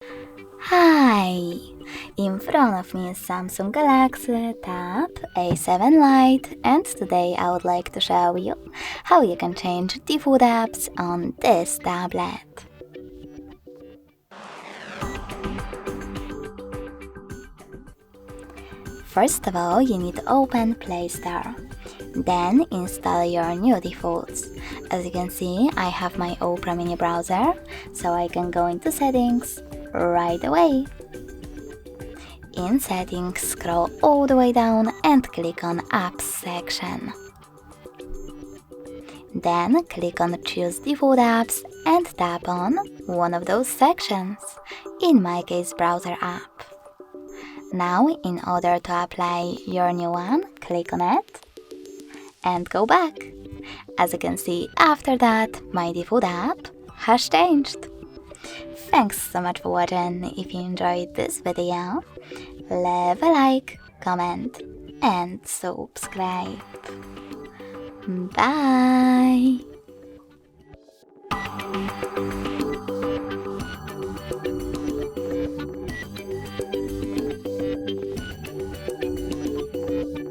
Hi! In front of me is Samsung Galaxy Tab A7 Lite, and today I would like to show you how you can change default apps on this tablet. First of all, you need to open Play Store. Then install your new defaults. As you can see, I have my Opera Mini browser, so I can go into settings right away. In settings, scroll all the way down and click on Apps section. Then click on Choose Default Apps and tap on one of those sections, in my case Browser app. Now, in order to apply your new one, click on it and go back. As you can see, after that, my default app has changed. Thanks so much for watching. If you enjoyed this video, leave a like, comment and subscribe. Bye!